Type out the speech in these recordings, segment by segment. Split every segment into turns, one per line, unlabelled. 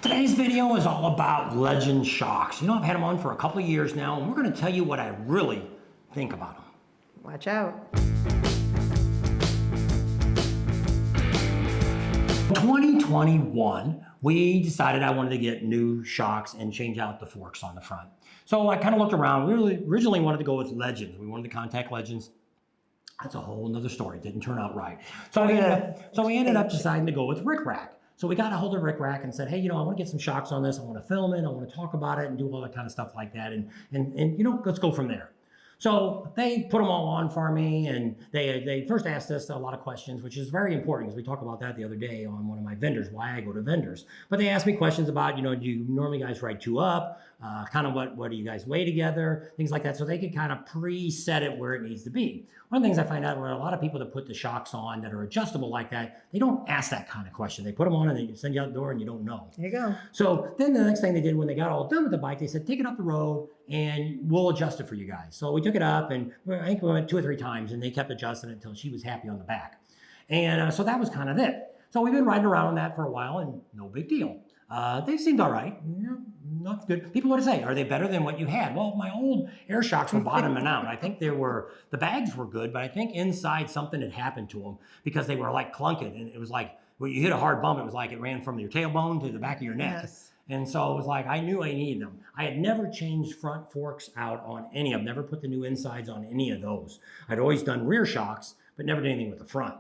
Today's video is all about Legend Shocks. You know, I've had them on for a couple of years now, and we're going to tell you what I really think about them.
Watch out.
2021, we decided I wanted to get new shocks and change out the forks on the front. So I kind of looked around. We originally wanted to go with Legends. We wanted to contact Legends. That's a whole nother story. It didn't turn out right. So we ended up deciding to go with Ric Rack. So we got a hold of Ric Rack and said, hey, you know, I want to get some shocks on this. I want to film it. I want to talk about it and do all that kind of stuff like that. And you know, let's go from there. So they put them all on for me, and they first asked us a lot of questions, which is very important because we talked about that the other day on one of my vendors, why I go to vendors. But they asked me questions about, you know, do you normally guys ride two up? Kind of what do you guys weigh together? Things like that. So they could kind of preset it where it needs to be. One of the things I find out where a lot of people that put the shocks on that are adjustable like that, they don't ask that kind of question. They put them on and they send you out the door and you don't know.
There you go.
So then the next thing they did when they got all done with the bike, they said, take it up the road and we'll adjust it for you guys. So we took it up, and I think we went 2 or 3 times, and they kept adjusting it until she was happy on the back. And so that was kind of it. So we've been riding around on that for a while, and no big deal. They seemed all right. Not good. People would say, are they better than what you had? Well, my old air shocks were bottoming out. I think the bags were good, but I think inside something had happened to them because they were like clunking, and it was like when you hit a hard bump, it was like it ran from your tailbone to the back of your neck.
Yes.
And so it was like, I knew I needed them. I had never changed front forks out on any of them, never put the new insides on any of those. I'd always done rear shocks, but never did anything with the front.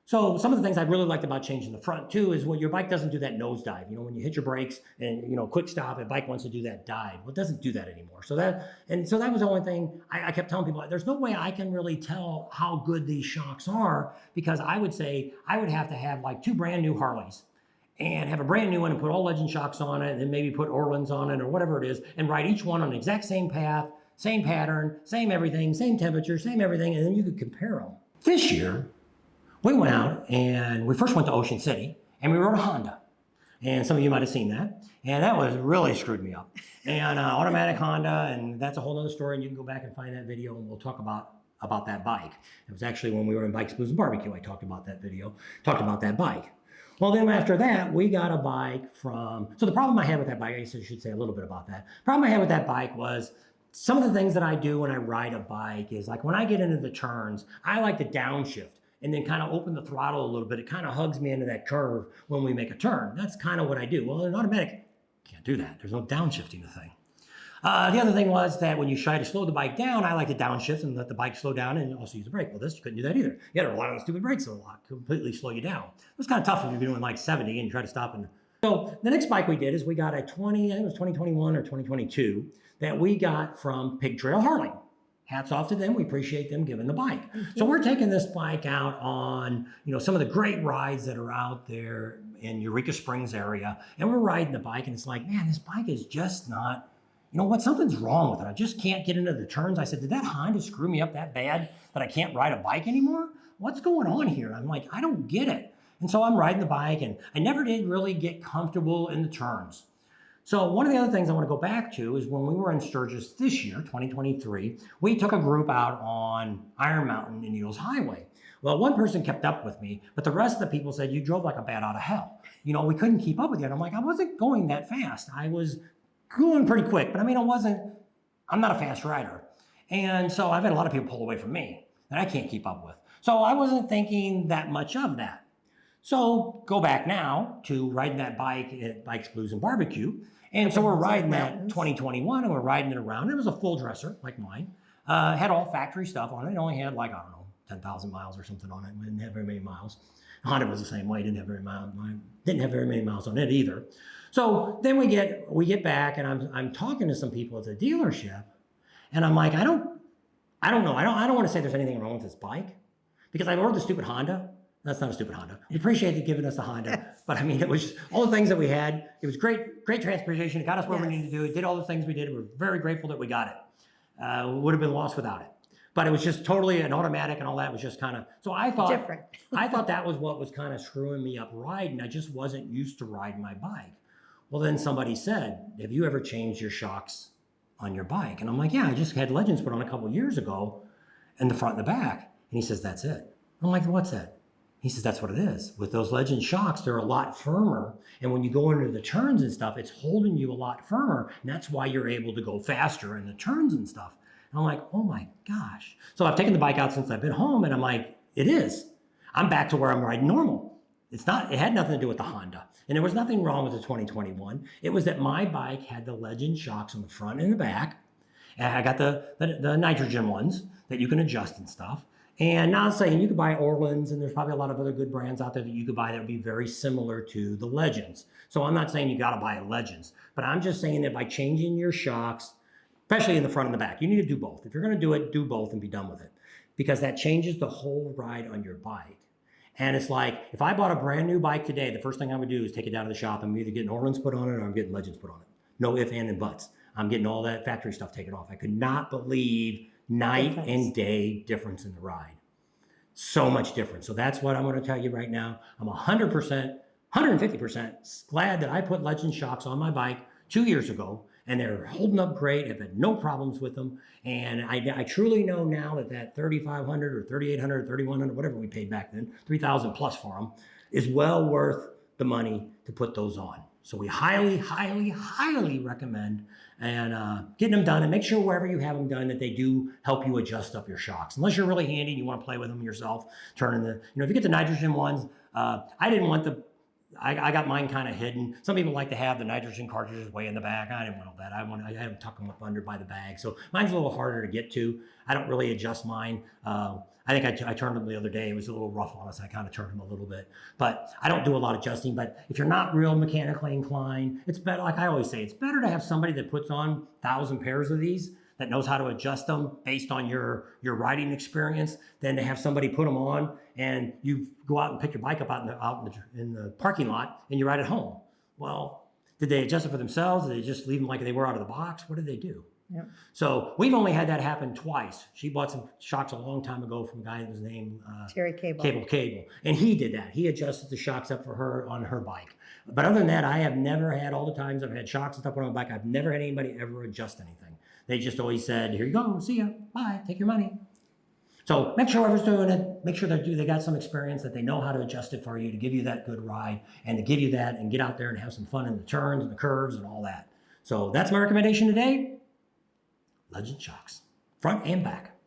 So some of the things I really liked about changing the front too is when your bike doesn't do that nosedive. You know, when you hit your brakes and, you know, quick stop, a bike wants to do that dive. Well, it doesn't do that anymore. So that was the only thing I kept telling people, there's no way I can really tell how good these shocks are, because I would say I would have to have like 2 brand new Harleys and have a brand new one and put all Legend shocks on it, and then maybe put Orlands on it or whatever it is, and ride each one on the exact same path, same pattern, same everything, same temperature, same everything, and then you could compare them. This year, we went out and we first went to Ocean City and we rode a Honda. And some of you might have seen that. And that was really screwed me up. And automatic Honda, and that's a whole other story, and you can go back and find that video and we'll talk about that bike. It was actually when we were in Bikes, Blues, and Barbecue, I talked about that bike. Well, then after that, we got a bike from, so the problem I had with that bike, I guess I should say a little bit about that. The problem I had with that bike was some of the things that I do when I ride a bike is like when I get into the turns, I like to downshift and then kind of open the throttle a little bit. It kind of hugs me into that curve when we make a turn. That's kind of what I do. Well, in automatic, can't do that. There's no downshifting the thing. The other thing was that when you try to slow the bike down, I like to downshift and let the bike slow down and also use the brake. Well, this, you couldn't do that either. You had to rely on the stupid brakes a lot, completely slow you down. It was kind of tough if you're doing like 70 and you try to stop. So the next bike we did is we got a I think it was 2021 or 2022, that we got from Pig Trail Harley. Hats off to them. We appreciate them giving the bike. So we're taking this bike out on, you know, some of the great rides that are out there in Eureka Springs area. And we're riding the bike and it's like, man, this bike is just not, you know what, something's wrong with it. I just can't get into the turns. I said, did that Honda screw me up that bad that I can't ride a bike anymore? What's going on here? I'm like, I don't get it. And so I'm riding the bike and I never did really get comfortable in the turns. So one of the other things I want to go back to is when we were in Sturgis this year, 2023, we took a group out on Iron Mountain and Needles Highway. Well, one person kept up with me, but the rest of the people said, you drove like a bat out of hell. You know, we couldn't keep up with you. And I'm like, I wasn't going that fast. I was going pretty quick, but I mean, I'm not a fast rider. And so I've had a lot of people pull away from me that I can't keep up with. So I wasn't thinking that much of that. So go back now to riding that bike at Bikes, Blues, and Barbecue. And so we're riding that 2021 and we're riding it around. It was a full dresser like mine. Had all factory stuff on it. It only had like, I don't know, 10,000 miles or something on it. We didn't have very many miles. Honda was the same way. Didn't have very many miles on it either. So then we get back and I'm talking to some people at the dealership and I'm like, I don't know. I don't want to say there's anything wrong with this bike because I ordered the stupid Honda. That's not a stupid Honda. We appreciate you giving us a Honda, but I mean, it was just all the things that we had. It was great transportation. It got us where we needed to do. It did all the things we did. We're very grateful that we got it. We would have been lost without it. But it was just totally an automatic and all that was just kind of, so I thought,
different.
I thought that was what was kind of screwing me up riding. I just wasn't used to riding my bike. Well, then somebody said, have you ever changed your shocks on your bike? And I'm like, yeah, I just had Legends put on a couple of years ago in the front and the back. And he says, that's it. I'm like, what's that? He says, that's what it is. With those Legend Shocks, they're a lot firmer. And when you go into the turns and stuff, it's holding you a lot firmer. And that's why you're able to go faster in the turns and stuff. And I'm like, oh my gosh. So I've taken the bike out since I've been home, and I'm like, it is. I'm back to where I'm riding normal. It had nothing to do with the Honda. And there was nothing wrong with the 2021. It was that my bike had the Legend Shocks on the front and the back. And I got the nitrogen ones that you can adjust and stuff. And now I'm saying you could buy Orlands, and there's probably a lot of other good brands out there that you could buy that would be very similar to the Legends. So I'm not saying you got to buy Legends, but I'm just saying that by changing your shocks, especially in the front and the back, you need to do both. If you're going to do it, do both and be done with it, because that changes the whole ride on your bike. And it's like, if I bought a brand new bike today, the first thing I would do is take it down to the shop. I'm either getting Orlands put on it or I'm getting Legends put on it. No ifs, ands, and buts. I'm getting all that factory stuff taken off. I could not believe night and day difference in the ride. So much different. So that's what I'm going to tell you right now. I'm 100%, 150% glad that I put Legend Shocks on my bike 2 years ago, and they're holding up great. I've had no problems with them. And I truly know now that $3,500 or $3,800, $3,100, whatever we paid back then, $3,000 plus for them, is well worth the money to put those on. So we highly, highly, highly recommend getting them done, and make sure wherever you have them done that they do help you adjust up your shocks. Unless you're really handy and you want to play with them yourself, if you get the nitrogen ones, I didn't want I got mine kind of hidden. Some people like to have the nitrogen cartridges way in the back. I didn't want all that. I had them tuck them up under by the bag. So mine's a little harder to get to. I don't really adjust mine. I think I turned them the other day. It was a little rough on us. I kind of turned them a little bit, but I don't do a lot of adjusting. But if you're not real mechanically inclined, it's better. Like I always say, it's better to have somebody that puts on 1,000 pairs of these, that knows how to adjust them based on your riding experience, than to have somebody put them on and you go out and pick your bike up out in the parking lot and you ride it home. Well, did they adjust it for themselves? Did they just leave them like they were out of the box? What did they do? Yep. So we've only had that happen twice. She bought some shocks a long time ago from a guy whose name
Terry Cable.
And he did that. He adjusted the shocks up for her on her bike. But other than that, I have never had, all the times I've had shocks and stuff on my bike, I've never had anybody ever adjust anything. They just always said, here you go, see ya, bye, take your money. So make sure whoever's doing it, make sure they got some experience, that they know how to adjust it for you to give you that good ride, and to give you that and get out there and have some fun in the turns and the curves and all that. So that's my recommendation today. Legend Shocks, front and back.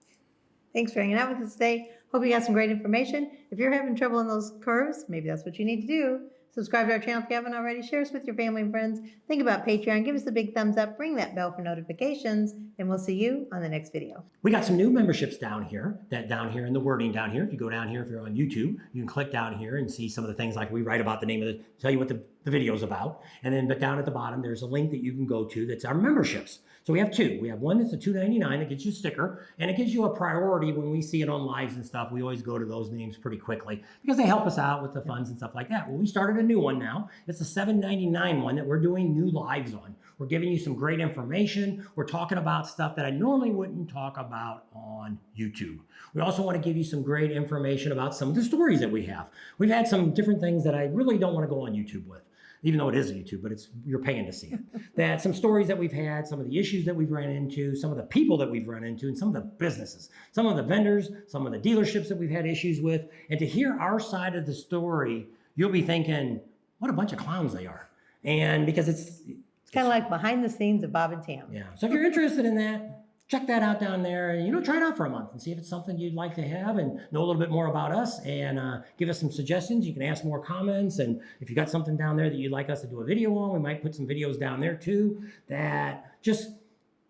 Thanks for hanging out with us today. Hope you got some great information. If you're having trouble in those curves, maybe that's what you need to do. Subscribe to our channel if you haven't already. Share us with your family and friends. Think about Patreon. Give us a big thumbs up. Ring that bell for notifications. And we'll see you on the next video.
We got some new memberships down here, in the wording down here. If you go down here, if you're on YouTube, you can click down here and see some of the things, like we write about the name of tell you what the video's about. And then but down at the bottom, there's a link that you can go to that's our memberships. So we have two. We have one that's a $2.99 that gets you a sticker, and it gives you a priority when we see it on lives and stuff. We always go to those names pretty quickly because they help us out with the funds and stuff like that. Well, we started a new one now. It's a $7.99 one that we're doing new lives on. We're giving you some great information. We're talking about stuff that I normally wouldn't talk about on YouTube. We also want to give you some great information about some of the stories that we have. We've had some different things that I really don't want to go on YouTube with, even though it is a YouTube, but you're paying to see it. That some stories that we've had, some of the issues that we've ran into, some of the people that we've run into, and some of the businesses, some of the vendors, some of the dealerships that we've had issues with. And to hear our side of the story, you'll be thinking, what a bunch of clowns they are. And because it's
kind of like behind the scenes of Bob and Tam.
Yeah. So if you're interested in that, check that out down there, and try it out for a month and see if it's something you'd like to have and know a little bit more about us, and give us some suggestions. You can ask more comments, and if you got something down there that you'd like us to do a video on, we might put some videos down there too. That just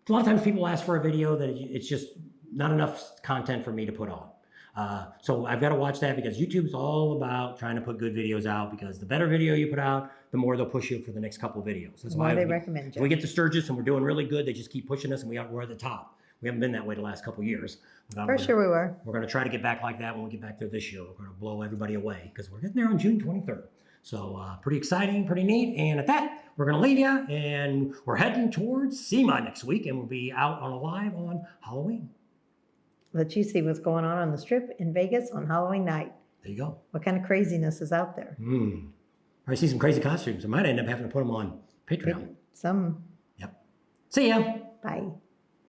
a lot of times people ask for a video that it's just not enough content for me to put on. So I've got to watch that, because YouTube's all about trying to put good videos out, because the better video you put out, the more they'll push you for the next couple of videos. That's why
they recommend you.
If we get to Sturgis and we're doing really good, they just keep pushing us, and we're at the top. We haven't been that way the last couple of years.
For sure we were.
We're going to try to get back like that when we get back there this year. We're going to blow everybody away, because we're getting there on June 23rd. So pretty exciting, pretty neat. And at that, we're going to leave you, and we're heading towards SEMA next week, and we'll be out on a live on Halloween.
Let you see what's going on the Strip in Vegas on Halloween night.
There you go.
What kind of craziness is out there?
I see some crazy costumes. I might end up having to put them on Patreon.
Some.
Yep. See ya.
Bye.